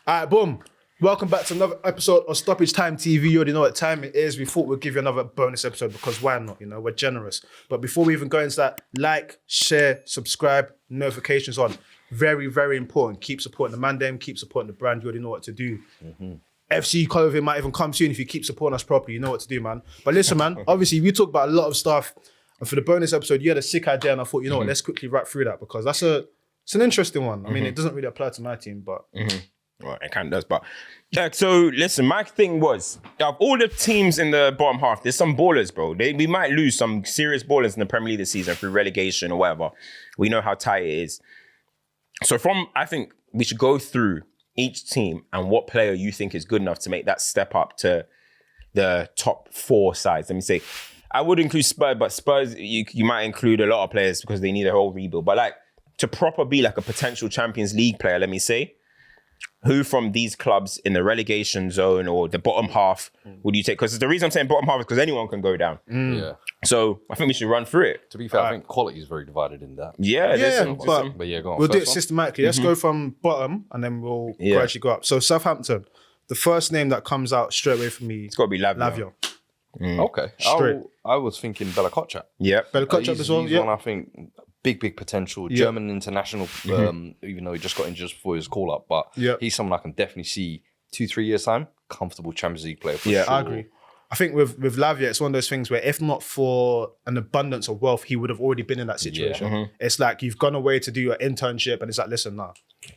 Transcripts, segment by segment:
All right, boom. Welcome back to another episode of StoppageTime TV. You already know what time it is. We thought we'd give you another bonus episode because why not? You know, we're generous. But before we even go into that, like, share, subscribe, notifications on. Very, very important. Keep supporting the mandem, keep supporting the brand. You already know what to do. FC clothing might even come soon if you keep supporting us properly. You know what to do, man. But listen, man, obviously we talk about a lot of stuff. And for the bonus episode, you had a sick idea and I thought, you know what, let's quickly wrap through that because it's an interesting one. I mean, it doesn't really apply to my team, but... Well, it kind of does, but... Yeah, so listen, my thing was, of all the teams in the bottom half, there's some ballers, bro. We might lose some serious ballers in the Premier League this season through relegation or whatever. We know how tight it is. So I think we should go through each team and what player you think is good enough to make that step up to the top 4 sides. Let me say, I would include Spurs, but Spurs, you might include a lot of players because they need a whole rebuild. But like, to proper be like a potential Champions League player, let me say, who from these clubs in the relegation zone or the bottom half would you take? Because the reason I'm saying bottom half is because anyone can go down. Yeah. So I think we should run through it. To be fair, I think quality is very divided in that. But yeah, go on. we'll do it First one? systematically. Let's go from bottom and then we'll gradually go up. So Southampton, the first name that comes out straight away for me, It's got to be Lavia. Okay. Straight. I was thinking Bella Kotchap. Yeah. Bella Kotchap as well. He's one, I think, big potential. German international, even though he just got injured before his call-up. But he's someone I can definitely see 2-3 years' time, comfortable Champions League player for sure. I agree. I think with Lavia, it's one of those things where if not for an abundance of wealth, he would have already been in that situation. It's like you've gone away to do your internship and it's like, listen,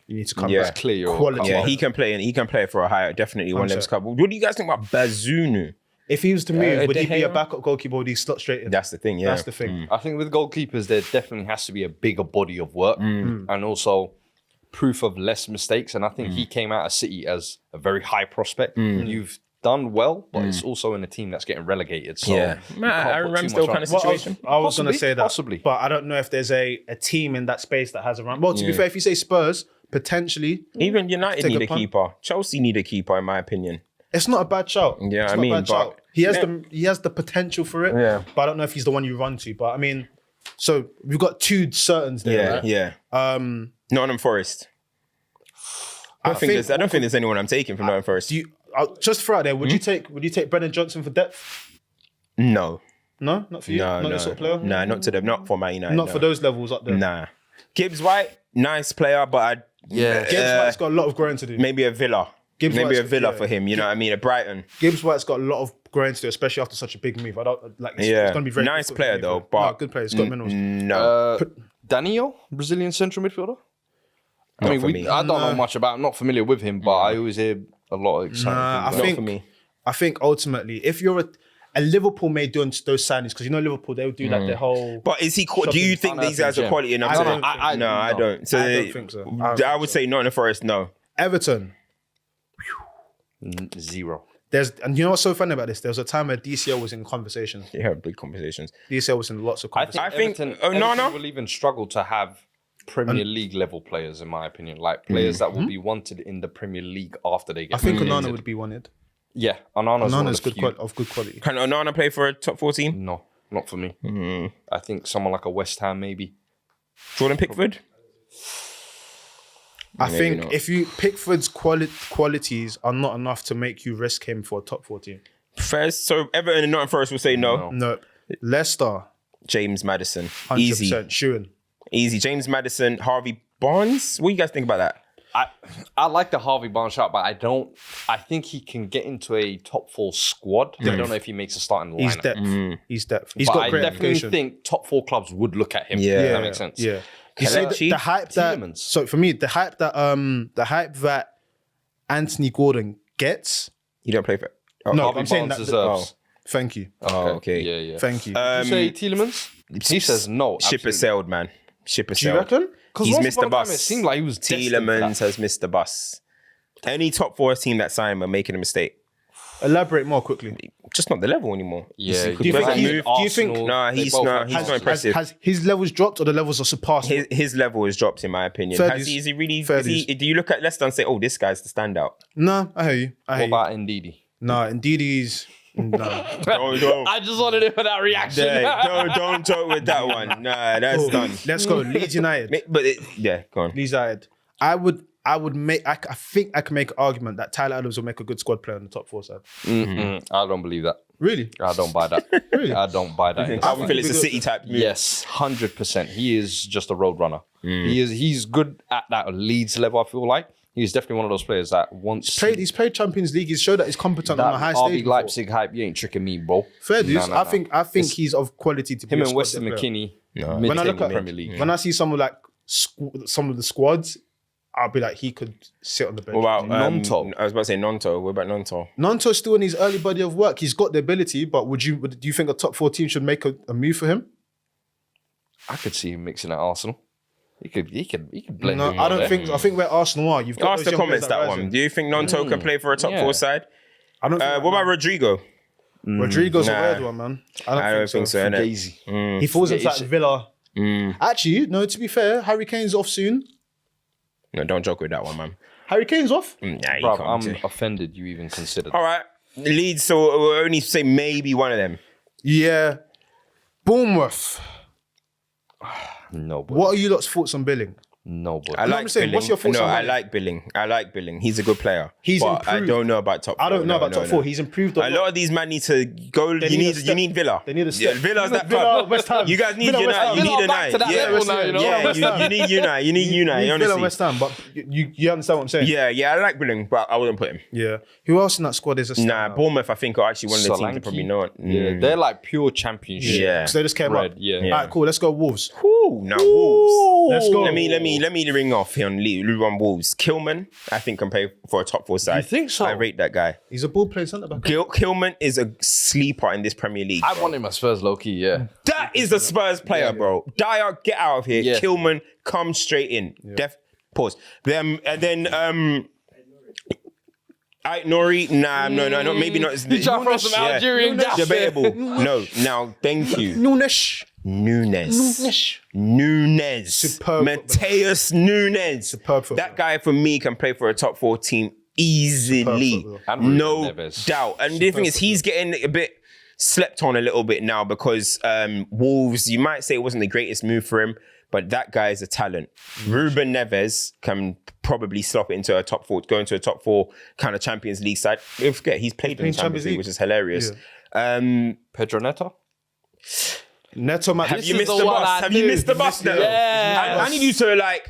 you need to come back. Clear your Quality. Yeah, he can play for a higher, definitely one of those couple. What do you guys think about Bazunu? If he was to move, would he be a backup goalkeeper or would he slot straight in? That's the thing, yeah. That's the thing. I think with goalkeepers, there definitely has to be a bigger body of work and also proof of less mistakes. And I think he came out of City as a very high prospect. You've done well, but it's also in a team that's getting relegated. So Aaron Ramsdale kind of situation. I was going to say that. Possibly. But I don't know if there's a team in that space that has a run. Well, to be fair, if you say Spurs, potentially. Even United need a keeper. Chelsea need a keeper, in my opinion. It's not a bad shout. Yeah, it's I not mean, a bad shout. He has the potential for it. Yeah. But I don't know if he's the one you run to. But I mean, so we've got 2 certains there, right? Yeah. Nottingham Forest. I don't think there's anyone I'm taking from Nottingham Forest. Just throw out there, would you take Brennan Johnson for depth? No. No? Not for you? No, not your sort of player? Nah, not to them. Not for Man United. Not for those levels up there? Nah. Gibbs White, nice player, but Gibbs White's got a lot of growing to do. maybe a Villa. For him, you know what I mean? A Brighton. Gibbs White's got a lot of growing to do, especially after such a big move. I don't like. It's going to be very nice difficult player to though, move. but No, good player. He's got minerals. No, Danilo, Brazilian central midfielder. Not for me. I don't know much about. I'm not familiar with him, but I always hear a lot of excitement. Not for me. I think ultimately, if you're a Liverpool may do those signings because Liverpool they would do like their whole. But is he? Do you think these guys are quality enough? I don't. So I don't think so. I would say Nottingham Forest. No. Everton. 0. And you know what's so funny about this? There was a time where DCL was in conversations. Yeah, big conversations. DCL was in lots of conversations. I think Everton will even struggle to have Premier League level players, in my opinion, like players that will be wanted in the Premier League after they get. I think relegated. Onana would be wanted. Yeah, Onana's of good quality. Can Onana play for a top 4 team? No, not for me. I think someone like a West Ham maybe. Jordan Pickford. I think if Pickford's qualities are not enough to make you risk him for a top 4 team. First, so Everton and Nottingham Forest will say no. No. Leicester. James Maddison. 100% Easy. Shooting. Easy. James Maddison, Harvey Barnes. What do you guys think about that? I like the Harvey Barnes shot, but I think he can get into a top 4 squad. I don't know if he makes a starting lineup. He's depth. He's but got I great definitely application. think top 4 clubs would look at him. Yeah. If that makes sense. Yeah. You see the hype that Tielemans. so for me the hype that Anthony Gordon gets. You don't play for. No, Harvey I'm saying Barnes that. deserves. Thank you. Okay. Yeah. Thank you. Did you say Tielemans? He says no. Ship has sailed, man. Ship has Do you sailed. reckon? He's missed the bus. It seemed like he was Tielemans has missed the bus. Any top 4 team that signed are making a mistake. Elaborate more quickly. Just not the level anymore. Yeah. Do you think? No, he's not impressive. Has his levels dropped or the levels are surpassed? His level has dropped, in my opinion. Is he really? Do you look at Leicester and say, "Oh, this guy's the standout"? No, I hear you. What about Ndidi? No, indeed he's no. Don't. I just wanted it for that reaction. Don't joke with that one. Nah, that's done. Let's go. Leeds United. But go on. Leeds United. I would I think I can make an argument that Tyler Adams will make a good squad player on the top 4 side. I don't believe that. Really? I don't buy that. Really? I don't buy that. Calvin Phillips is a City type move. Yes, 100%. He is just a road runner. He's good at that Leeds level, I feel like. He's definitely one of those players that wants... He's played Champions League. He's showed that he's competent on a high stage. RB Leipzig hype, you ain't tricking me, bro. Fair dues. I think he's of quality to be Him a and squad Weston player. McKinney, When I look at Premier League. when I see some of the squads, I'll be like, he could sit on the bench. What about Nonto? I was about to say Nonto. What about Nonto? Nanto's still in his early body of work. He's got the ability, but do you think a top 4 team should make a move for him? I could see him mixing at Arsenal. He could blend. No, in I don't there. think. I think where Arsenal are, you've got Ask those the young comments players that rise one. in. Do you think Nonto can play for a top 4 side? I don't. Think What about Rodrigo? Rodrigo's a Nah. weird one, man. I don't think so. innit? Fugazi. He falls into It's- that Villa. Actually, no. To be fair, Harry Kane's off soon. No, don't joke with that one, man. Harry Kane's off. Nah, you Bruv, can't I'm do. offended you even considered. All right, Leeds. So we'll only say maybe one of them. Yeah. Bournemouth. Nobody. What are you lot's thoughts on Billing? Nobody. I like I'm saying, Billing. what's your thoughts no, on I Billing? like Billing. I like Billing. He's a good player. He's but I improved. don't know about top 4. I don't know about top 4. No. He's improved A lot of these men need to go. You need a step. need Villa. They need a step. Yeah, Villa's that Villa, club. West Ham. You guys need Villa, West Unite. Ham. You need Villa back Unite. to that Yeah, level now, you know? yeah. You need Unite. You need Unite. Villa, Honestly. West Ham, but you understand what I'm saying? Yeah. I like Billing, but I wouldn't put him. Yeah. Who else in that squad is a Nah, standout? Bournemouth. I think are actually one of the teams Solanke. that probably know it. Yeah, they're like pure championship. Yeah. So they just came Red, up. yeah. All right, cool. Let's go Wolves. Woo, now Wolves. Let's go. Let me ring off here on Luton Wolves. Kilman, I think can play for a top 4 side. You think so? I rate that guy. He's a ball playing centre back. Kilman is a sleeper in this Premier League. I bro. want him at Spurs low key, yeah. That is a Spurs player, bro. Dyer, get out of here. Yeah. Kilman, come straight in. Pause. And then Nori, no, maybe not. You try to throw some Algerian gas there. Debatable. No, now, thank you. Nunes. Nunes. Superb Mateus Nunes. Superb footballer. That guy for me can play for a top 4 team easily. footballer. And Ruben No Neves. doubt. And the thing is, he's getting a bit slept on a little bit now because Wolves, you might say it wasn't the greatest move for him, but that guy is a talent. Ruben Neves can probably slot it into a top 4, go into a top 4 kind of Champions League side. Don't forget, he's played in the Champions League, which is hilarious. Pedro Neto? Neto, man. Have you is missed the the one bus? I Have you knew. missed the bus now? Yeah. I need you to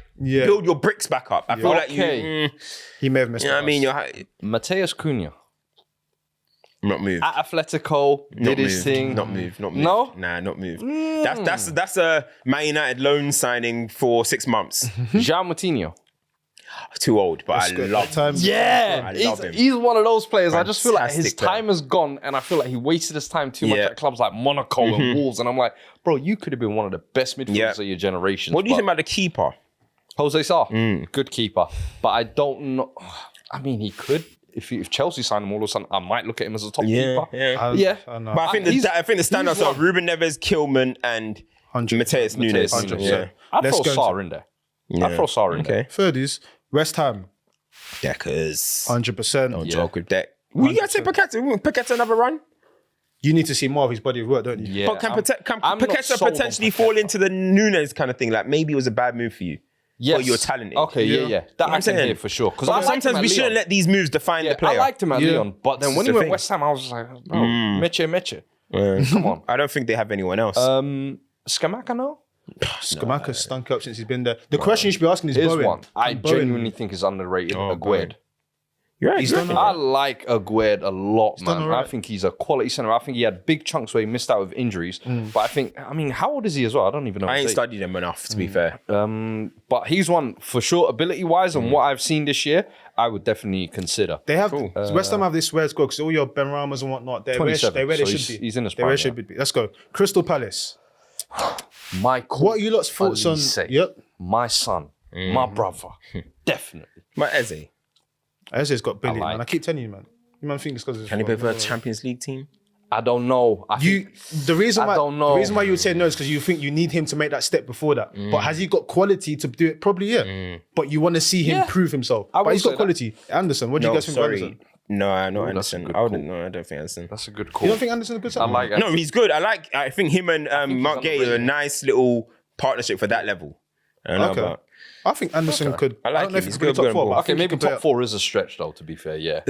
build your bricks back up. I feel like Okay. you, He may have missed you know what I mean? You're Mateus Cunha. not moved. At Atletico, did his thing. Not moved. No? Nah, not moved. That's a Man United loan signing for 6 months. Jean Moutinho. Too old, but I love him. Yeah, I love him. he's one of those players. I just feel like his Fantastic player. time is gone, and I feel like he wasted his time too much Yeah. at clubs like Monaco and Wolves. And I'm like, bro, you could have been one of the best midfielders Yeah. of your generation. What do you think about the keeper? Jose Sarr? Good keeper, but I don't know. I mean, he could. If Chelsea signed him all of a sudden, I might look at him as a top keeper. Yeah. I know. But I think the standouts are Ruben Neves, Kilman, and 100%. Mateus Nunes. 100%. Yeah. I'd Let's throw go Sarr in there. I'd throw Sarr in there. Okay. Third is West Ham. Deckers. 100%. Don't joke with that. Will you guys say Paqueta another run? You need to see more of his body of work, don't you? Yeah, But can I'm not Paqueta sold on potentially Paqueta. fall into the Nunes kind of thing? Like maybe it was a bad move for you. Yes. Or you're talented. Okay, yeah. That I'm I can saying. hear for sure. Because But sometimes we shouldn't let these moves define the I player. liked him at Yeah. Lyon, but then when he the went thing. West Ham, I was just like, bro, Meche. Come on. I don't think they have anyone else. Skamaka, no? Skamaka's stunk up since he's been there. The question you should be asking is Here's Bowen. one. I Bowen. genuinely think is underrated. Aguerd. Bowen. You're right. He's you're done right. I like Aguerd a lot, done man. alright. I think he's a quality centre. I think he had big chunks where he missed out with injuries. But I mean, how old is he as well? I don't even know. I his ain't age. studied him enough, to be fair. But he's one for sure, ability-wise, and what I've seen this year, I would definitely consider. They have West Ham have this where it's good because all your Ben Ramas and whatnot, they're where 27, they so should be. he's in his They're where prime, should be. Let's go. Crystal Palace. Michael, What are you lot's thoughts on? Olise. Yep. My son, my brother, definitely. But Eze, Eze's got billion, like- man. I keep telling you, man. You man think it's because can he play for a Champions League team? I don't know. The reason I why don't know. The reason why you would say no is because you think you need him to make that step before that. But has he got quality to do it? Probably, yeah. But you want to see him Yeah. prove himself. I But will he's say got quality. Anderson, what do you guys think of Anderson? No, not that's a Anderson. good I wouldn't. No, I don't think Anderson. That's a good You call. don't think Anderson's a good I signing? like No, he's good. I think him and Mark Gay are a nice little partnership for that level. I don't know Okay. about. I think Anderson could. I like don't know him. if He's he could be good top going four. ball. But I Okay, think he maybe could play top 4 is a stretch though. To be fair, yeah.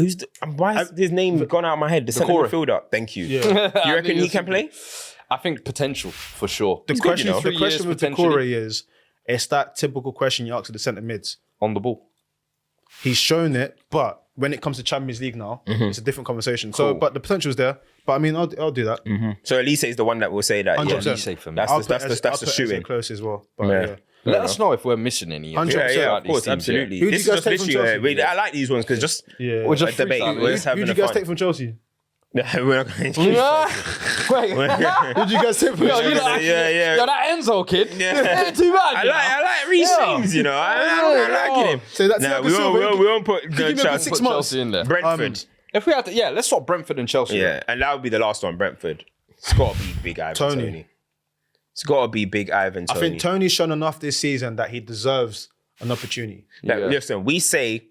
Why has his name gone out of my head? The centre Corey. midfielder. Thank you. Yeah. You reckon he can play? I think potential for sure. The good, question, you know. the 3 question years with potentially. Decore is, it's that typical question you ask to the centre mids. On the ball. He's shown it, but when it comes to Champions League now, it's a different conversation. So, but the potential's there. But I mean, I'll do that. So Elise is the one that will say that. 100%. Yeah. Elise for me. That's the I'll put shooting. Eze close as well. But Yeah. yeah. Let us know if we're missing any. 100%. Yeah, yeah, Out of these course, teams, absolutely. Who do This you is guys just take from literally. Chelsea? I like these ones because just Yeah. We're just a debate. freestyling. We're just Who having did you a guys fun. take from Chelsea? We're not going to. Wait. Who did you guys take from Yo, Chelsea? you know, Yeah. Yo, that Enzo kid. Yeah. Ain't too bad. I like Reece James, you know. I like him. So that's Nah, Thiago we Silva. won't put give me a good Chelsea. 6 Put months. Chelsea in there. Brentford. If we had to, let's swap Brentford and Chelsea. Yeah, and that would be the last one, Brentford. It's got to be Big Ivan Tony. It's got to be Big Ivan Tony. I think Tony's shown enough this season that he deserves an opportunity. Like, Yeah. listen, we say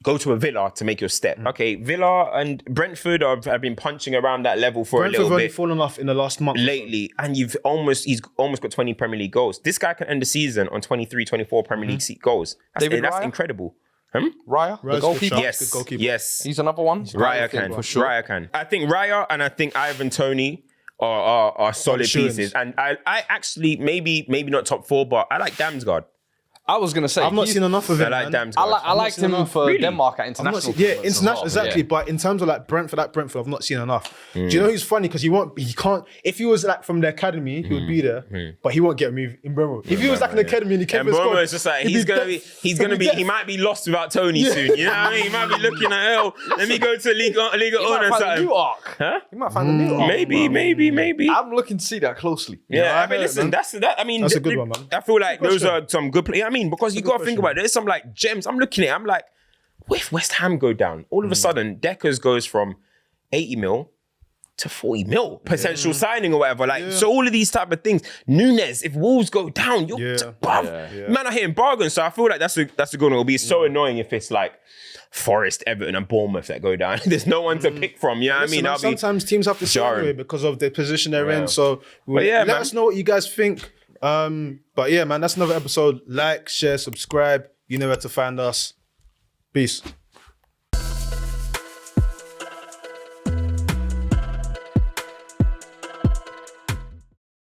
go to a Villa to make your step. Okay, Villa and Brentford have been punching around that level for Brentford a have little only bit fallen off in the last month. lately, and he's almost got 20 Premier League goals. This guy can end the season on 23, 24 Premier League goals. David That's Raya? incredible. Raya, the Raya's good goalkeeper. shout. Yes, Good goalkeeper. yes. He's another one. Raya can. for sure. Raya can. I think Raya and I think Ivan Tony are solid shoe-ins. pieces. And I actually, maybe not top 4, but I like Damsgaard. I was gonna say I've not he's- seen enough of him. I like man. Damsgaard. I liked seen him enough. for Really? Denmark at I've not international. seen, yeah, tournaments as international, well, exactly. yeah. But in terms of like Brentford, I've not seen enough. Do you know who's funny? Because he can't. If he was like from the academy, he would be there, but he won't get moved in Bremo. If he was like in the academy and he came And and Bromo scored, is just like he'd he's gonna be death. he might be lost without Tony soon. You know what I mean? He might be looking at let me go to Liga He On might or find a something. new arc. Huh? He might find a new arc. Maybe. I'm looking to see that closely. Yeah, I I mean, heard, listen, man. that. I mean, That's a good one, man. I feel like Good those question. are some good. I mean, because you got to think question. about it. There's some like gems. I'm looking at it. I'm like, what if West Ham go down? All of a sudden, Deckers goes from 80 mil to 40 mil potential signing or whatever. Like, so all of these type of things. Nunes, if Wolves go down, you're man are hitting bargains. So I feel like that's a good one. It'll be so annoying if it's like Forest, Everton, and Bournemouth that go down. There's no one to pick from. You know what I mean? Listen, man, That'll be sometimes teams have to sell jarring. anyway because of the position they're in. So yeah, let man. us know what you guys think. But yeah, man, that's another episode. Like, share, subscribe. You know where to find us. Peace.